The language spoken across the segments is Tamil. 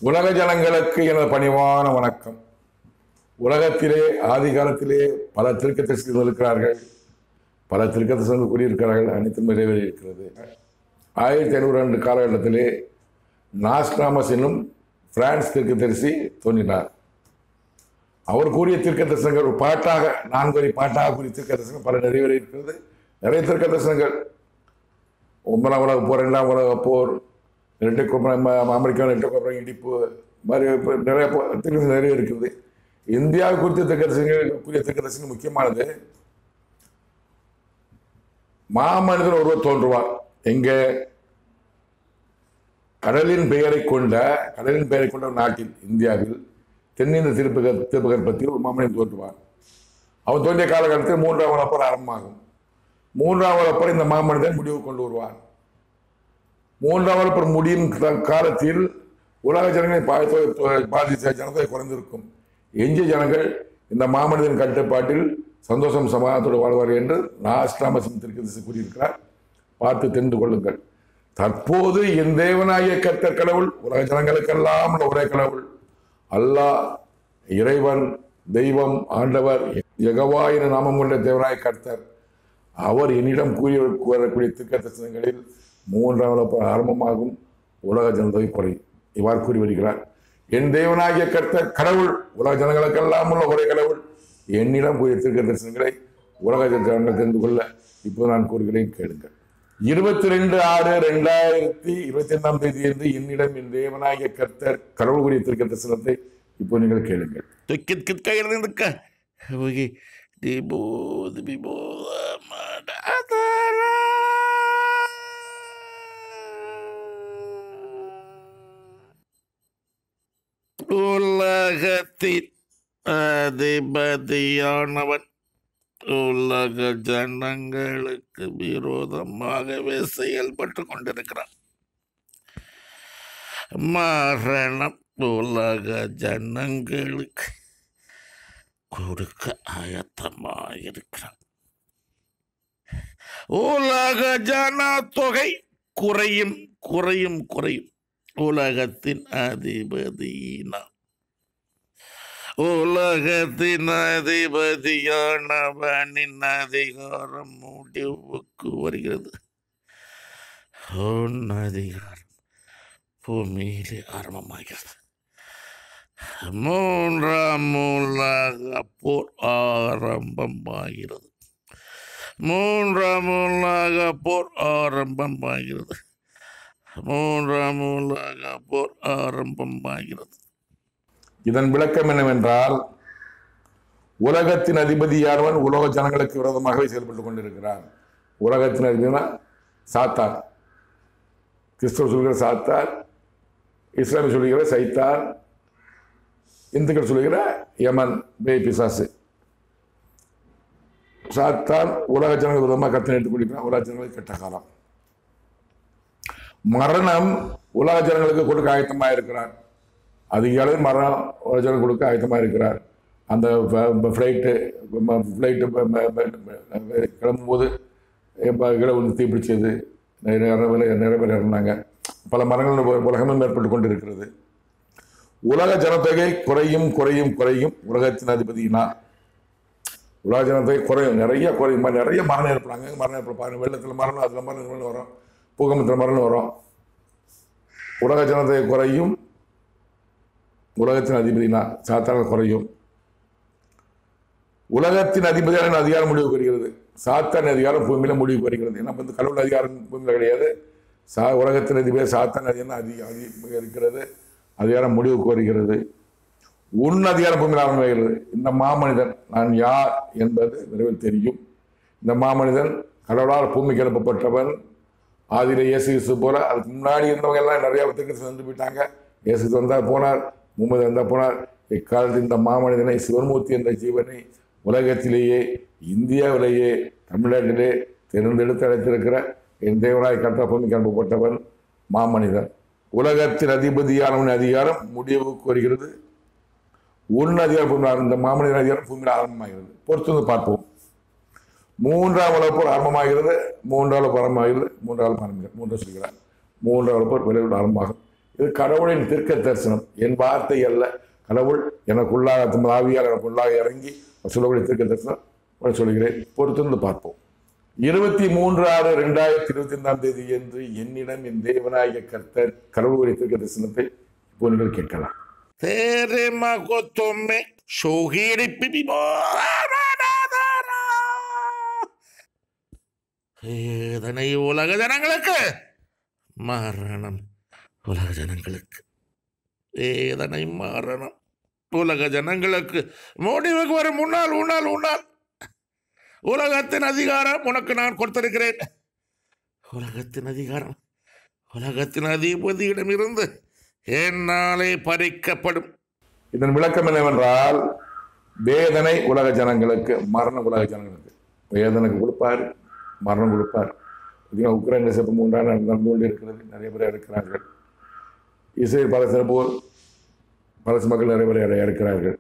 உலக ஜனங்களுக்கு எனது பணிவான வணக்கம். உலகத்திலே ஆதி காலத்திலே பல திருக்கதரிசிகள் இருக்கிறார்கள், பல திருக்கதரிசனங்கள் கூறியிருக்கிறார்கள், அனைத்தும் நிறைவேறி இருக்கிறது. 1500 காலகட்டத்திலே நாஸ்ட்ராமஸ் என்னும் பிரான்ஸ் திருக்கதரிசி தோன்றினார். அவர் கூறிய திருக்கதரிசனங்கள் ஒரு பாட்டாக 4 வரி பாட்டாக கூறிய திருக்கதரிசனங்கள் பல நிறைவேறி இருக்கிறது. நிறைய திருக்கதரிசனங்கள் 1ஆம் உலக போர், 2ஆம் உலக போர், அமெரிக்கா இரட்டை இடிப்பு மாதிரி நிறைய திருக்கதரிசனம் நிறைய இருக்குது. இந்தியாவை குறித்த திருக்கதரிசனங்கள் முக்கியமானது. மாமனிதன் ஒருவர் தோன்றுவார். எங்க? கடலின் பெயரை கொண்ட ஒரு நாட்டில், இந்தியாவில் தென்னிந்திய தீபகற்பத்தில் ஒரு மாமனிதன் தோன்றுவார். அவன் தோன்றிய காலகட்டத்தில் 3ஆம் உலகப் போர் ஆரம்பமாகும். 3ஆம் உலகப் போர் இந்த மாமனிதன் முடிவு கொண்டு வருவார். 3ஆம் உலகப் போர் முடியும் காலத்தில் உலக ஜனங்களை பாதித்த ஜனத்தை குறைந்திருக்கும். எஞ்சிய ஜனங்கள் இந்த மாமனிதன் கட்டுப்பாட்டில் சந்தோஷம் சமாதானத்தோடு வாழ்வார் என்று நாஸ்ட்ராமஸ் திருக்கதரிசி கூறியிருக்கிறார். பார்த்து தெரிந்து கொள்ளுங்கள். தற்போது என் தேவனாகிய கர்த்தர் கடவுள், உலக ஜனங்களுக்கெல்லாம் ஒரே கடவுள், அல்லாஹ், இறைவன், தெய்வம், ஆண்டவர், யெகோவா என நாமம் கொண்ட தேவனாய கர்த்தர். அவர் என்னிடம் கூறக்கூடிய திருக்கதரிசனங்களில் 3ஆம் உலகப் போர் ஆரம்பமாகும், உலக ஜனத்தொகை குறையும். இவ்வாறு கூறி வருகிறார். என் தேவனாகிய கர்த்தர் கடவுள், உலக ஜனங்களுக்கெல்லாம் ஒரே கடவுள். என்னிடம் கூறிய திருக்கதரிசனங்களை உலக ஜனங்கள் தெரிந்து கொள்ள இப்போது நான் கூறுகிறேன், கேளுங்கள். 22/6/2025 என்னிடம் என் தேவனாகிய கர்த்தர் கடவுள் கூறிய திருக்கதரிசனத்தை இப்போ நீங்கள் கேளுங்கள். உலகத்தின் அதிபதியானவன் உலக ஜனங்களுக்கு விரோதமாகவே செயல்பட்டு கொண்டிருக்கிறான். மரணம் உலக ஜனங்களுக்கு கொடுக்க ஆயத்தமாயிருக்கிறான். உலக ஜனத்தொகை குறையும் குறையும் குறையும். உலகத்தின் அதிபதியினா, உலகத்தின் அதிபதியானவனின் அதிகாரம் முடிவுக்கு வருகிறது. உன் அதிகாரம் பூமியிலே ஆரம்பமாகிறது. 3ஆம் உலக போர் ஆரம்பமாகிறது. 3ஆம் உலக போர் ஆரம்பமாகிறது. 3ஆம் உலக போர் ஆரம்பமாகிறது. இதன் விளக்கம் என்னவென்றால், உலகத்தின் அதிபதியானவன் உலக ஜனங்களுக்கு விரோதமாகவே செயல்பட்டு கொண்டிருக்கிறான். உலகத்தின் அதிபதினா சாத்தான். கிறிஸ்தவர் சொல்கிற சாத்தான், இஸ்லாமிய சொல்கிற சைத்தான், இந்துக்கள் சொல்கிற யமன், பேய் பிசாசு. சாத்தான் உலக ஜனங்களுக்கு விரோதமாக கத்தனை எடுத்துக் கொண்டிருக்கிறான். உலக ஜனங்களுக்கு கெட்ட காலம். மரணம் உலக ஜனங்களுக்கு கொடுக்க ஆயத்தமாக இருக்கிறார். அதிகாலை மரணம் உலக ஜனங்களுக்கு கொடுக்க ஆயத்தமாக இருக்கிறார். அந்த ஃப்ளைட்டு கிளம்பும்போது வந்து தீப்பிடிச்சது, நிறைய பேர் இறந்தாங்க. பல மரணங்கள் உலகமே மேற்பட்டு கொண்டு இருக்கிறது. உலக ஜனத்தொகை குறையும் குறையும் குறையும். உலகத்தின் அதிபதினா உலக ஜனத்தொகை குறையும், நிறைய குறையும். நிறைய மரணம் ஏற்படுறாங்க. மரணம் ஏற்படுப்பாங்க. வெள்ளத்தில் மரணம், அதில் மரணம் வரும், பூகம்பத்தில் மரணம் வரும். உலக ஜனத்தொகை குறையும். உலகத்தின் அதிபதினா சாத்தான குறையும். உலகத்தின் அதிபதியான அதிகாரம் முடிவுக்கு வருகிறது. சாத்தான் அதிகாரம் பூமியில முடிவுக்கு வருகிறது. ஏன்னா கடவுள் அதிகாரம் பூமியில கிடையாது. உலகத்தின் அதிபதி சாத்தான் அதிகாரம் இருக்கிறது. அதிகாரம் முடிவுக்கு வருகிறது. உன் அதிகாரம் பூமியில் ஆரம்பிக்கிறது. இந்த மாமனிதன் நான் யார் என்பது விரைவில் தெரியும். இந்த மாமனிதன் கடவுளால் பூமிக்கு எழுப்பப்பட்டவன். ஆதியில இயேசு கிறிஸ்து போல, அதுக்கு முன்னாடி இருந்தவங்க எல்லாம் நிறைய திருக்கதரிசனம் வந்து போயிட்டாங்க. இயேசு வந்தால் போனார், முகமது வந்தால் போனார். இக்காலத்தில் இந்த மாமனிதனை, சிவன்மூர்த்தி என்ற ஜீவனை உலகத்திலேயே, இந்தியாவிலேயே, தமிழ்நாட்டிலே தேர்ந்தெடுத்து அழைத்திருக்கிற என் தேவனாய் கர்த்தர் பூமிக்கு அனுப்பப்பட்டவன் மாமனிதன். உலகத்தின் அதிபதியானவன் அதிகாரம் முடிவுக்கு வருகிறது. உன் அதிகாரம், இந்த மாமனிதன் அதிகாரம் பூமியில் ஆரம்பமாகிறது. பொறுத்து வந்து பார்ப்போம். 3ஆம் உலகப் போர் ஆரம்பமாகிறது. 3ஆம் உலகப் போர் ஆரம்பமாகிறது. 3ஆம் சொல்கிறார். 3ஆம் உலகப் போர் விரைவில் ஆரம்பமாகும். இது கடவுளின் தீர்க்க தரிசனம், என் வார்த்தை அல்ல. கடவுள் எனக்குள்ளாக ஆவியால் எனக்குள்ளாக இறங்கி சொல்லக்கூடிய தீர்க்க தரிசனம் சொல்கிறேன். பொறுத்திருந்து பார்ப்போம். 23/6/2025 என்று என்னிடம் என் தேவனாகிய கர்த்தர் கடவுளுடைய தீர்க்க தரிசனத்தை இப்போ நீங்கள் கேட்கலாம். வேதனை உலக ஜனங்களுக்கு, மரணம் உலக ஜனங்களுக்கு. வேதனை மரணம் உலக ஜனங்களுக்கு. முடிவுக்கு வரும் முன்னால் உன்னால் உலகத்தின் அதிகாரம் உனக்கு நான் கொடுத்திருக்கிறேன். உலகத்தின் அதிகாரம் உலகத்தின் அதிபதியிடம் இருந்து என்னாலே பறிக்கப்படும். இதன் விளக்கம் என்னவென்றால், வேதனை உலக ஜனங்களுக்கு, மரணம் உலக ஜனங்களுக்கு. வேதனைக்கு கொடுப்பார், மரணம் கொடுப்பார். உக்ரைன் தேசத்து 3 நடந்து கொண்டு இருக்கிறது. நிறைய பேர் இருக்கிறார்கள். இஸ்ரேல் பாலஸ்தீன போர், பாலஸ்தீன மக்கள் நிறைய பேர் இருக்கிறார்கள்.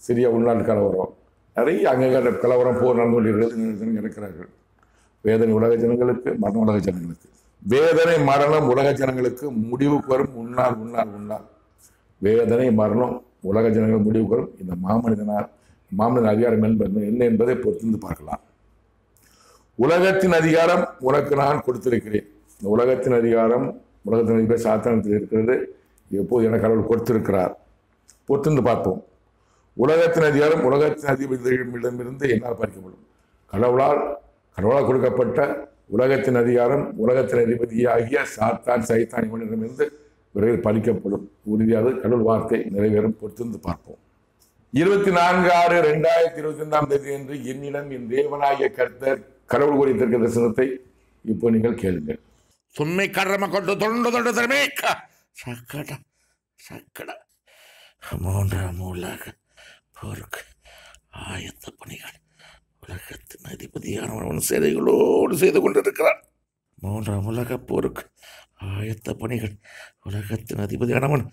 சிரியா உள்நாட்டு கலவரம், நிறைய அங்கே கலவரம், போர் நடந்து கொண்டு இருக்கிறது, இருக்கிறார்கள். வேதனை உலக ஜனங்களுக்கு, மரணம் உலக ஜனங்களுக்கு. வேதனை மரணம் உலக ஜனங்களுக்கு முடிவுக்கு வரும் உன்னால். வேதனை மரணம் உலக ஜனங்கள் முடிவுக்கு வரும். இந்த மாமனிதன் அதிகாரம் என்ன என்பதை பொறுத்திருந்து பார்க்கலாம். உலகத்தின் அதிகாரம் உனக்கு நான் கொடுத்திருக்கிறேன். இந்த உலகத்தின் அதிகாரம் உலகத்தின் அதிகாரம் சாத்தானத்தில் இருக்கிறது. எப்போது எனக்கு கடவுள் கொடுத்திருக்கிறார். பொறுத்திருந்து பார்ப்போம். உலகத்தின் அதிகாரம் உலகத்தின் அதிபதியிடமிருந்து என்னால் பறிக்கப்படும். கடவுளால் கொடுக்கப்பட்ட உலகத்தின் அதிகாரம் உலகத்தின் அதிபதியாகிய சைத்தான் இவனிடமிருந்து விரைவில் பறிக்கப்படும். உறுதியாக கடவுள் வார்த்தை நிறைவேறும். பொறுத்திருந்து பார்ப்போம். 24/6/2025 என்று என்னிடம் என் தேவனாகிய கர்த்தர் கடவுள் கூறிய தீர்க்க தரிசனத்தை இப்போ நீங்கள் கேளுங்கள். சும்மை கர்ம கொண்டு தொண்டு திறமேக்க சக்கட 3ஆம் உலக போருக்கு ஆயத்த பணிகள் உலகத்தின் அதிபதியானவன் சேனைகளோடு செய்து கொண்டிருக்கிறான். 3ஆம் உலக போருக்கு ஆயத்த பணிகள் உலகத்தின் அதிபதியானவன்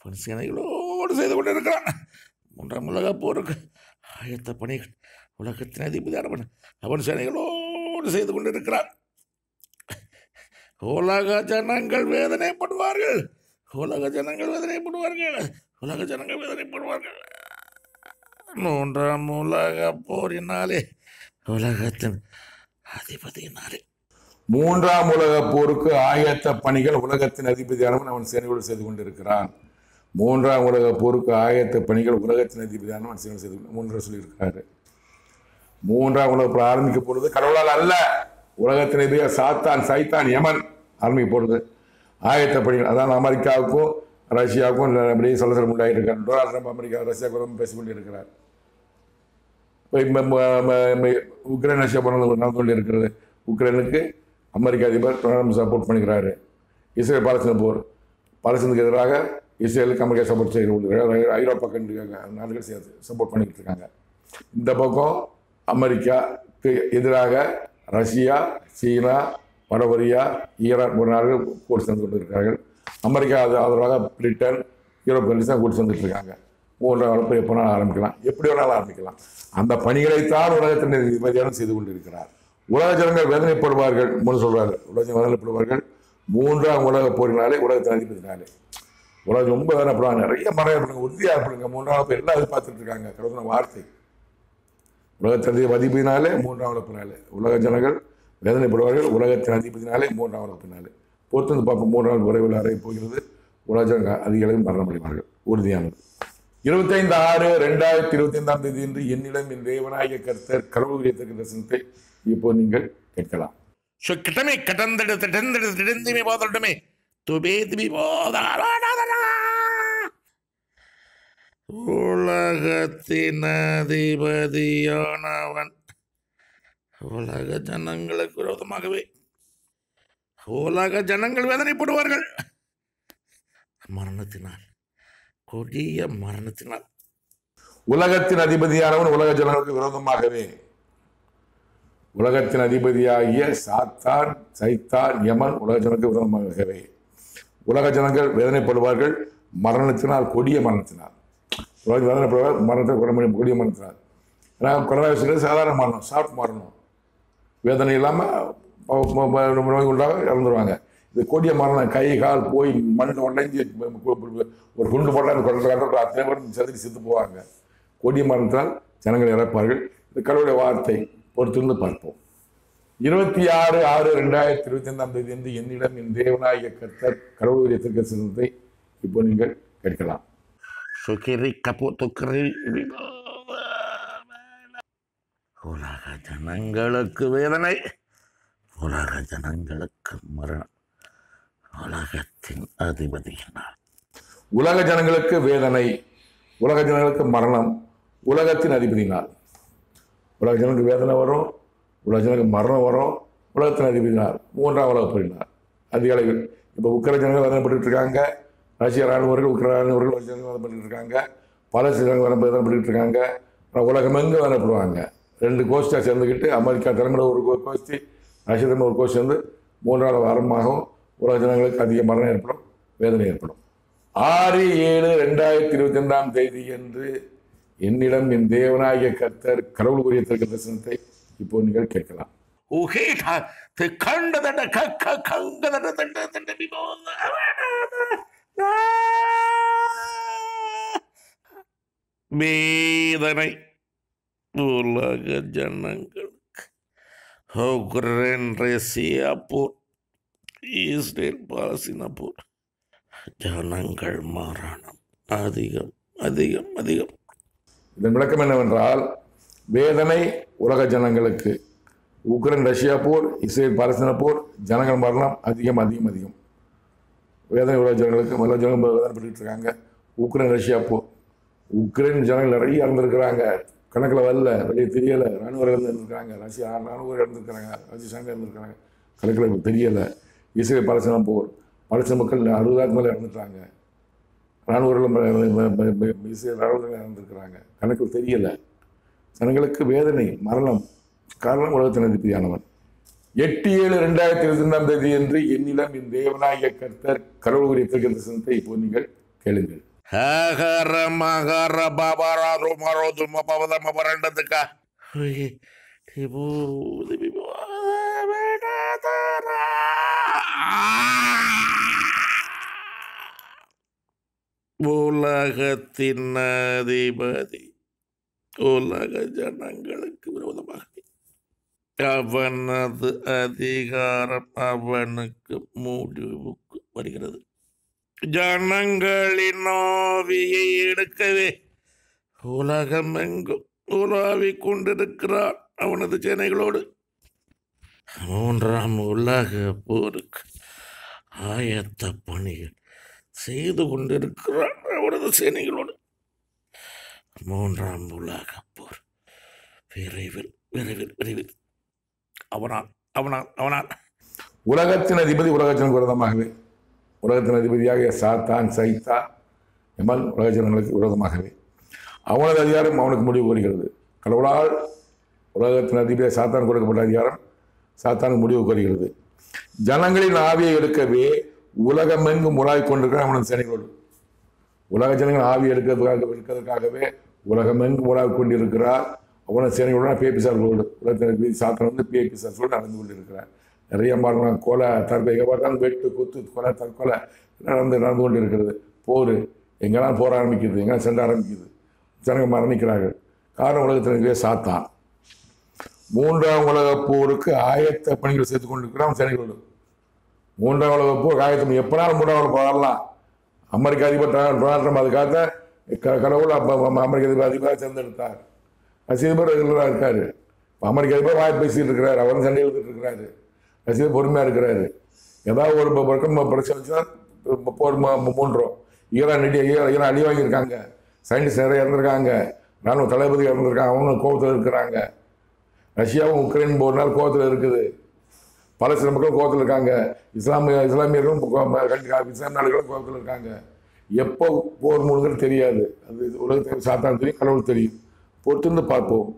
அவன் சேனைகளோடு செய்து கொண்டிருக்கிறான். 3ஆம் உலக போருக்கு ஆயத்த பணிகள் உலகத்தின் அதிபதியானவன் அவன் சேனைகளோடு செய்து கொண்டிருக்கிறான். உலக ஜனங்கள் வேதனைப்படுவார்கள். உலக ஜனங்கள் வேதனைப்படுவார்கள். உலக ஜனங்கள் வேதனைப்படுவார்கள். 3ஆம் உலக போரினாலே உலகத்தின் அதிபதியினாலே. 3ஆம் உலக போருக்கு ஆயத்த பணிகள் உலகத்தின் அதிபதியானவன் அவன் சேனையோடு செய்து கொண்டிருக்கிறான். 3ஆம் உலக போருக்கு ஆயத்த பணிகள் உலகத்தின் அதிபதியானவன் சேனை செய்து 3 சொல்லியிருக்கிறாரு. 3ஆம் உலக போர் ஆரம்பிக்க போறது கடவுளால் அல்ல. உலகத்தின் அதிபதியாக சைத்தான் யமன் ஆரம்பிக்க போறது ஆயத்த பணிகள். அதான் அமெரிக்காவுக்கும் ரஷ்யாவுக்கும் அப்படியே சலசலம் உண்டாகிட்டு இருக்கார். டொனால்ட் ட்ரம்ப் அமெரிக்கா ரஷ்யாவுக்கு பேசிக்கொண்டு இருக்கிறார். உக்ரைன் ரஷ்யா நடந்து கொண்டு இருக்கிறது. உக்ரைனுக்கு அமெரிக்க அதிபர் டொனால்ட் சப்போர்ட் பண்ணிக்கிறாரு. இஸ்ரேல் பாலஸ்தீன போர், பாலஸ்தீனுக்கு எதிராக இஸ்ரேலுக்கு அமெரிக்கா சப்போர்ட் செய்து கொண்டிருக்காங்க. ஐரோப்பா நாடுகள் சப்போர்ட் பண்ணிக்கிட்டு இருக்காங்க. இந்த பக்கம் அமெரிக்காவுக்கு எதிராக ரஷ்யா, சீனா, வடகொரியா, ஈரான் போன்ற நாடுகள் கூட்டு சேர்ந்து கொண்டு இருக்கிறார்கள். அமெரிக்கா ஆதரவாக பிரிட்டன், யூரோப் கண்ட்ரிஸ் தான் கூட்டு சேர்ந்துட்டு இருக்காங்க. 3ஆம் வளர்ப்பு எப்போ வேணாலும் ஆரம்பிக்கலாம், எப்படி வேணாலும் ஆரம்பிக்கலாம். அந்த பணிகளைத்தான் உலகத்தின் அதிபதியானவன் செய்து கொண்டிருக்கிறார். உலக ஜனங்கள் வேதனைப்படுவார்கள் சொல்றாரு. உலக வேதனைப்படுவார்கள் 3ஆம் உலக போரினாலே, உலகத்தின் அதிபதினாலே. உலகம் ரொம்ப வேதனைப்படுவாங்க. நிறைய மரணப்படுங்க, உறுதியாக இருப்படுங்க. 3ஆம் எல்லாம் எதிர்பார்த்துட்டு இருக்காங்க. கடவுள் வார்த்தை உலகத்தின் அதிபதினாலே 3ஆம் வளர்ப்பினாலே உலக ஜனங்கள் வேதனைப்படுவார்கள். உலகத்தின் அதிபதினாலே 3ஆம் வளர்ப்பினாலே. பொறுத்து பார்ப்போம். 3ஆம் விரைவில் அறைய போகிறது. உலக ஜனங்கள் அதிகளவில் மரணமடைவார்கள். உறுதியானது. 25/6/2025 என்று என்னிடம் என் தேவனாகிய கர்த்தர் கடவுள் தீர்க்க தரிசனத்தை இப்போ நீங்கள் கேட்கலாம். உலகத்தின் அதிபதியானவன் உலக ஜனங்களுக்கு விரோதமாகவே உலக ஜனங்கள் வேதனைப்படுவார்கள். மரணத்தினால், கொடிய மரணத்தினால். உலகத்தின் அதிபதியானவன் உலக ஜனங்களுக்கு விரோதமாகவே. உலகத்தின் அதிபதியாகிய சைத்தான் யமன் உலக ஜனங்களுக்கு விரோதமாகவே உலக ஜனங்கள் வேதனைப்படுவார்கள். மரணத்தினால், கொடிய மரணத்தினால். வேதனைப்படுவார் கொடிய மரணத்தினால். ஏன்னா கொரோனா வைரஸ் சாதாரண மரணம், சாஃப்ட் மரணம். வேதனை இல்லாமல் நோய் உண்டாக இறந்துருவாங்க. இது கொடிய மரணம், கை கால் போய் மண் உடைஞ்சி ஒரு குண்டு போட்டால் அந்த கொண்டு அத்தனை பேரும் செதறி செத்து போவாங்க. கொடிய மரணத்தால் ஜனங்கள் இறப்பார்கள். இது கடவுளுடைய வார்த்தை. பொறுத்திருந்து பார்ப்போம். 26/6/2025 என்று என்னிடம் என் தேவனாகிய கர்த்தர் கடவுளுடைய தீர்க்கதரிசனத்தை இப்போ நீங்கள் கேட்கலாம். உலக ஜனங்களுக்கு வேதனை, உலக ஜனங்களுக்கு மரணம், உலகத்தின் அதிபதியினால். உலக ஜனங்களுக்கு வேதனை, உலக ஜனங்களுக்கு மரணம், உலகத்தின் அதிபதியினால். உலக ஜனங்களுக்கு வேதனை வரும், உலக ஜனங்களுக்கு மரணம் வரும், உலகத்தின் அதிபதியினால். 3ஆம் உலகப் போரினால் அதிகாலைகள். இப்போ உக்ரைன் ஜனங்கள் வேதனைப்பட்டு இருக்காங்க, ரஷ்ய ராணுவர்கள் உக்ரைன் ராணுவர்கள் வேதனைப்பட்டு இருக்காங்க, பாலஸ்தீன வேதனைப்பட்டு இருக்காங்க. உலகமெங்கும் வேதனைப்படுவாங்க. 2 கோஷ்டியாக சேர்ந்துக்கிட்டு, அமெரிக்கா தலைமையில் ஒரு கோஷ்டி, ரஷ்ய தலைமையில் ஒரு கோஷ்டி வந்து 3ஆவது வாரமாகவும் உலக ஜனங்களுக்கு அதிக மரணம் ஏற்படும், வேதனை ஏற்படும். 6/7/2025 என்று என்னிடம் என் தேவனாகிய கர்த்தர் கடவுளுக்குரிய தீர்க்கதரிசனத்தை இப்போ நீங்கள் கேட்கலாம். வேதனை உலக ஜனங்களுக்கு. உக்ரைன் ரஷ்யா போர், இஸ்ரேல் பாலஸ்தீன போர், ஜனங்கள் மரணம் அதிகம் அதிகம் அதிகம். இதன் விளக்கம் என்னவென்றால், வேதனை உலக ஜனங்களுக்கு, உக்ரைன் ரஷ்யா போர், இஸ்ரேல் பாலஸ்தீன போர், ஜனங்கள் மரணம் அதிகம் அதிகம் அதிகம். வேதனை உலக ஜனங்களுக்கு, உலக ஜனங்கள் வேதனைப்பட்டு இருக்காங்க. உக்ரைன் ரஷ்யா போர், உக்ரைன் ஜனங்கள் நிறைய இறந்துருக்கிறாங்க, கணக்கில் வரல, வெளியே தெரியலை. ராணுவர்கள் இருந்திருக்காங்க, ரஷ்யா ராணுவர்கள் இறந்துருக்கிறாங்க, ரஷ்ய சண்டை இருந்திருக்கிறாங்க, கணக்கில் தெரியலை. இஸ்ரேல் பாலஸ்தீன போர், பாலஸ்தீன மக்கள் 60,000 மேலே இறந்துட்டாங்க, ராணுவர்களும் இஸ்ரேல் ராணுவர்கள் இறந்துருக்கிறாங்க, கணக்கில் தெரியலை. ஜனங்களுக்கு வேதனை மரணம். காரணம் உலகத்தின் அதிபதியானவன். 8/7/2025 என்று என்னிடம் என் தேவனாகிய கர்த்தர் கடவுளுடைய தீர்க்கதரிசனத்தை இப்போ நீங்கள் கேளுங்கள். உலகத்தின் அதிபதி உலக ஜனங்களுக்கு விரோதமாக அவனது அதிகாரம் அவனுக்கு முடிவுக்கு வருகிறது. ஜனங்களின் ஆவியை எடுக்கவே உலகமெங்கும் உலாவிக் கொண்டிருக்கிறான் அவனது சேனைகளோடு. 3ஆம் உலக போருக்கு ஆயத்த பணிகள் செய்து கொண்டிருக்கிறான் அவனது சேனைகளோடு. 3ஆம் உலக போர் விரைவில் விரைவில் விரைவில். அவனால் உலகத்தின் அதிபதி உலகத்தின் விரோதமாகவே, உலகத்தின் அதிபதியாக சாத்தான் சைத்தா எமல் உலக ஜனங்களுக்கு விரோதமாகவே அவனது அதிகாரம் அவனுக்கு முடிவு வருகிறது. கடவுளால் உலகத்தின் அதிபதியாக சாத்தான் கொடுக்கப்பட்ட அதிகாரம் சாத்தானுக்கு முடிவு வருகிறது. ஜனங்களின் ஆவியை எடுக்கவே உலகமெங்கும் உலாவிக் கொண்டிருக்கிற அவனது சேனைகளோடு. உலக ஜனங்கள் ஆவியை எடுக்கிறதுக்காகவே உலகமெங்கும் உலாவிக் கொண்டிருக்கிறார் அவனது சேனைகளோடு, பேபிசார்களோடு. உலகத்தின் அதிபதி சாத்தான் வந்து பேபிசார்களோடு நடந்து கொண்டிருக்கிறார். நிறைய மரணம், கொலை, தற்கொலை, எங்கே பார்த்தாலும் வெட்டு குத்து கொலை தற்கொலை நடந்து கொண்டு இருக்கிறது. போர் எங்கெல்லாம் போர் ஆரம்பிக்குது, எங்கெல்லாம் சண்டை ஆரம்பிக்குது, ஜனங்கள் மரணிக்கிறார்கள். காரணம் உலகத்தினே சாத்தான். 3ஆம் உலக போருக்கு ஆயத்த பணிகளை சேர்த்து கொண்டிருக்கிறான் சேனைகளோடு. 3ஆம் உலக போர் ஆயத்தம் எப்பனாலும் 3ஆம் உலக வரலாம். அமெரிக்க அதிபர் டொனால்ட் ட்ரம்ப் அதுக்காக கடவுள் அமெரிக்க அதிபராக தேர்ந்தெடுத்தார். ரசிகர் ரெகுலராக இருக்காரு. அமெரிக்க அதிபர் வாய் பேசிட்டு இருக்கிறாரு, அவரும் சண்டை எழுதிட்டு இருக்கிறாரு. ரசிகர் பொறுமையாக இருக்கிறாரு. ஏதாவது ஒரு பக்கம் பிரச்சனை வச்சுன்னா போர் மூன்றோம். ஈரான் அடி வாங்கியிருக்காங்க, சயின்டிஸ்ட் நிறைய இறந்துருக்காங்க, ராணுவ தளபதி இறந்துருக்காங்க, அவங்களும் கோபத்தில் இருக்கிறாங்க. ரஷ்யாவும் உக்ரைன் போர்னால் கோபத்தில் இருக்குது. பல சில மக்கள் கோபத்தில் இருக்காங்க. இஸ்லாமியர்களும் இஸ்லாம் நாடுகளும் கோபத்தில் இருக்காங்க. எப்போ போர் முடிஞ்சுன்னு தெரியாது. அது உலகத்தை சாத்தான் தெரியும், கடவுள் தெரியும். பொறுத்திருந்து பார்ப்போம்.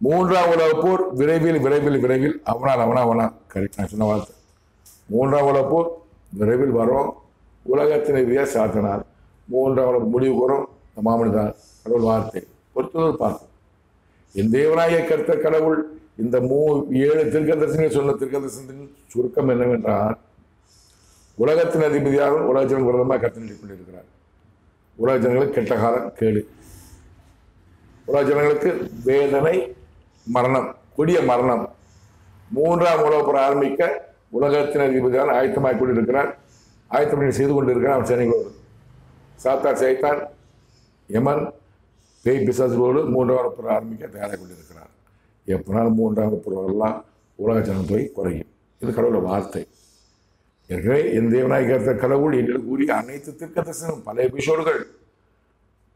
3ஆம் உலக போர் விரைவில் விரைவில் விரைவில் அவனால் கரெக்ட் நான் சொன்ன வார்த்தை. 3ஆம் உலக போர் விரைவில் வரும். உலகத்தின் எதிரியாக சாத்தினார். 3ஆம் உலக முடிவு வரும். மாமனிதான் கடவுள் வார்த்தை. பொறுத்திருந்து பார்ப்போம். என் தேவனாகிய கர்த்தர் கடவுள் இந்த 7 தீர்க்கதரிசனங்கள் சொன்ன தீர்க்கதரிசனத்தின் சுருக்கம் என்னவென்றால், உலகத்தின் அதிபதியாக உலக ஜனங்கள் விரதமாக கர்த்தர் கொண்டிருக்கிறார். உலக ஜனங்களுக்கு கெட்ட காலம் கேடு, உலக ஜனங்களுக்கு வேதனை, மரணம், கொடிய மரணம். 3ஆம் உலகப் போர் ஆரம்பிக்க உலகத்தின் அதிபதியாக ஆயத்தமாகிக் கொண்டிருக்கிறார். ஆயத்தம் செய்து கொண்டிருக்கிறார். அவன் சேனைகளோடு சைத்தான் யமன் பேய் பிசாசுகளோடு 3ஆம் போர் ஆரம்பிக்க தயாராக கொண்டிருக்கிறார். எப்போனாலும் 3ஆம் போரெல்லாம் உலக ஜனம் போய் குறையும். இது கடவுளோட வார்த்தை. எனவே என் தேவனாய் கர்த்த கடவுள் எங்களுக்கு கூறிய அனைத்து தீர்க்கதரிசனம், பல எபிசோடுகள்,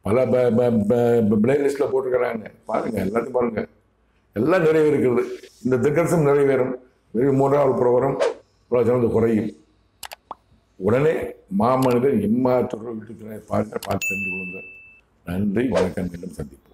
பல பிளேலிஸ்டில் போட்டிருக்கிறாங்க. பாருங்கள், எல்லாத்தையும் பாருங்கள், எல்லாம் நிறைவேறுகிறது. இந்த தீர்க்கதரிசனம் நிறைவேறும். 3ஆவது புறவரம் உலக ஜனம் குறையும். உடனே மாமனிதர் இம்மாற்றோடு வீட்டுக்கு பார்த்து சென்று கொள்ளுங்கள். நன்றி, வணக்கம், மீண்டும் சந்திப்போம்.